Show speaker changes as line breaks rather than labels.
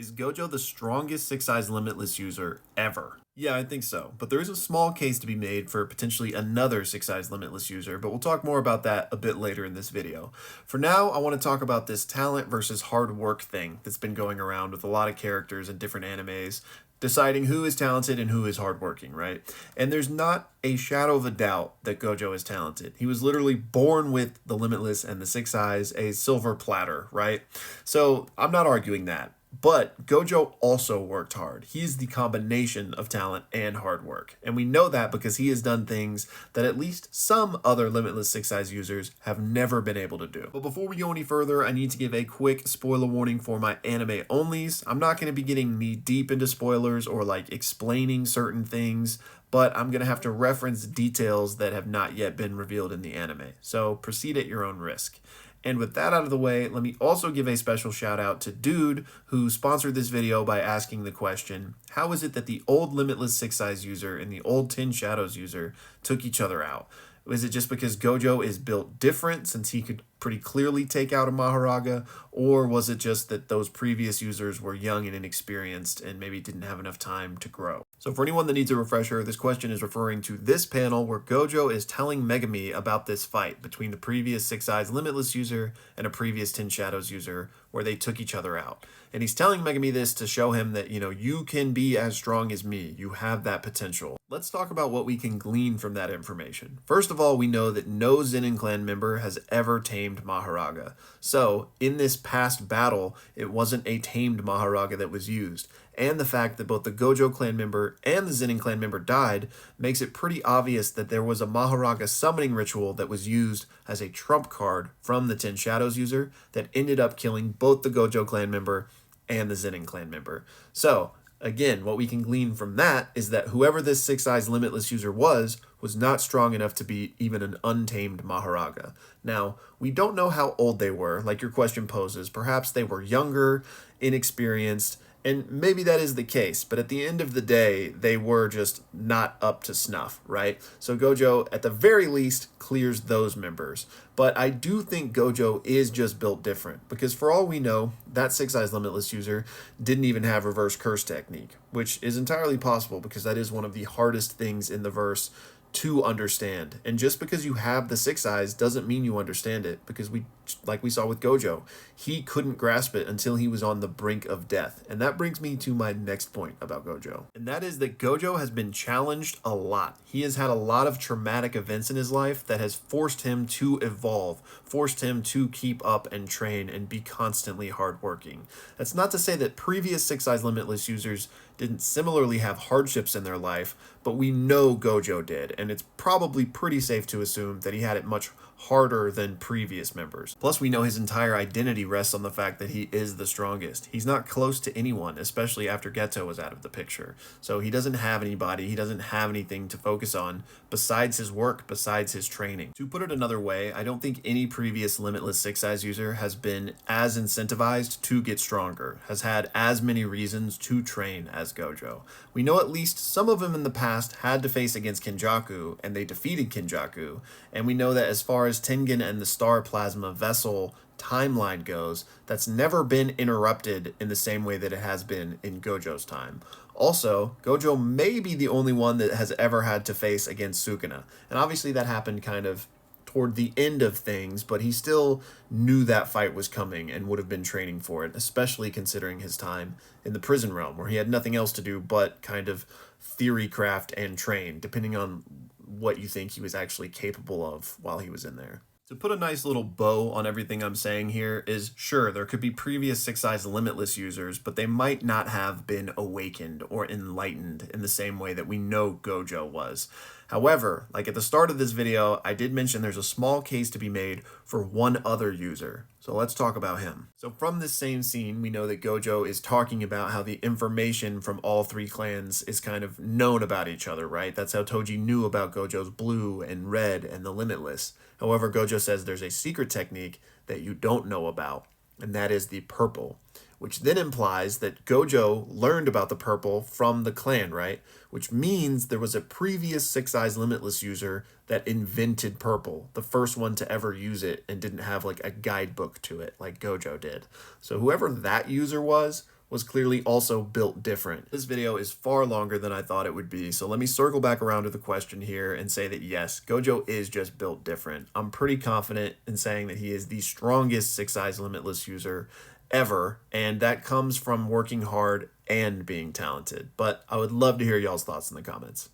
Is Gojo the strongest Six Eyes Limitless user ever? Yeah, I think so, but there is a small case to be made for potentially another Six Eyes Limitless user, but we'll talk more about that a bit later in this video. For now, I want to talk about this talent versus hard work thing that's been going around with a lot of characters in different animes, deciding who is talented and who is hardworking, right? And there's not a shadow of a doubt that Gojo is talented. He was literally born with the Limitless and the Six Eyes, a silver platter, right? So I'm not arguing that. But Gojo also worked hard. He is the combination of talent and hard work. And we know that because he has done things that at least some other Limitless Six Eyes users have never been able to do. But before we go any further, I need to give a quick spoiler warning for my anime onlys. I'm not going to be getting knee deep into spoilers or like explaining certain things, but I'm going to have to reference details that have not yet been revealed in the anime. So proceed at your own risk. And with that out of the way, let me also give a special shout out to Dude, who sponsored this video by asking the question, how is it that the old Limitless Six Eyes user and the old Ten Shadows user took each other out? Is it just because Gojo is built different since he could pretty clearly take out a Maharaga, or was it just that those previous users were young and inexperienced and maybe didn't have enough time to grow? So for anyone that needs a refresher, this question is referring to this panel where Gojo is telling Megami about this fight between the previous Six Eyes Limitless user and a previous Ten Shadows user where they took each other out. And he's telling Megami this to show him that, you can be as strong as me. You have that potential. Let's talk about what we can glean from that information. First of all, we know that no Zenin clan member has ever tamed Maharaga. So, in this past battle, it wasn't a tamed Maharaga that was used. And the fact that both the Gojo clan member and the Zenin clan member died makes it pretty obvious that there was a Maharaga summoning ritual that was used as a trump card from the Ten Shadows user that ended up killing both the Gojo clan member and the Zenin clan member. So, again, what we can glean from that is that whoever this Six Eyes Limitless user was not strong enough to beat even an untamed Maharaga. Now, we don't know how old they were, like your question poses. Perhaps they were younger, inexperienced, and maybe that is the case, but at the end of the day, they were just not up to snuff, right? So Gojo, at the very least, clears those members. But I do think Gojo is just built different, because for all we know, that Six Eyes Limitless user didn't even have reverse curse technique, which is entirely possible because that is one of the hardest things in the verse to understand. And just because you have the Six Eyes doesn't mean you understand it, because like we saw with Gojo, he couldn't grasp it until he was on the brink of death. And that brings me to my next point about Gojo. And that is that Gojo has been challenged a lot. He has had a lot of traumatic events in his life that has forced him to evolve, forced him to keep up and train and be constantly hardworking. That's not to say that previous Six Eyes Limitless users didn't similarly have hardships in their life, but we know Gojo did, and it's probably pretty safe to assume that he had it much harder than previous members. Plus, we know his entire identity rests on the fact that he is the strongest. He's not close to anyone, especially after Geto was out of the picture. So he doesn't have anybody, he doesn't have anything to focus on besides his work, besides his training. To put it another way, I don't think any previous Limitless Six Eyes user has been as incentivized to get stronger, has had as many reasons to train as Gojo. We know at least some of them in the past had to face against Kenjaku, and they defeated Kenjaku, and we know that as far as Tengen and the Star Plasma Vessel timeline goes, that's never been interrupted in the same way that it has been in Gojo's time. Also, Gojo may be the only one that has ever had to face against Sukuna, and obviously that happened kind of toward the end of things, but he still knew that fight was coming and would have been training for it, especially considering his time in the prison realm, where he had nothing else to do but kind of theory craft and train, depending on what you think he was actually capable of while he was in there. To put a nice little bow on everything I'm saying here is, sure, there could be previous Six Eyes Limitless users, but they might not have been awakened or enlightened in the same way that we know Gojo was. However, like at the start of this video, I did mention there's a small case to be made for one other user. So let's talk about him. So from this same scene, we know that Gojo is talking about how the information from all three clans is kind of known about each other, right? That's how Toji knew about Gojo's blue and red and the Limitless. However, Gojo says there's a secret technique that you don't know about, and that is the purple, which then implies that Gojo learned about the purple from the clan, right? Which means there was a previous Six Eyes Limitless user that invented purple, the first one to ever use it and didn't have like a guidebook to it like Gojo did. So whoever that user was was clearly also built different. This video is far longer than I thought it would be, so let me circle back around to the question here and say that yes, Gojo is just built different. I'm pretty confident in saying that he is the strongest Six Eyes Limitless user ever, and that comes from working hard and being talented. But I would love to hear y'all's thoughts in the comments.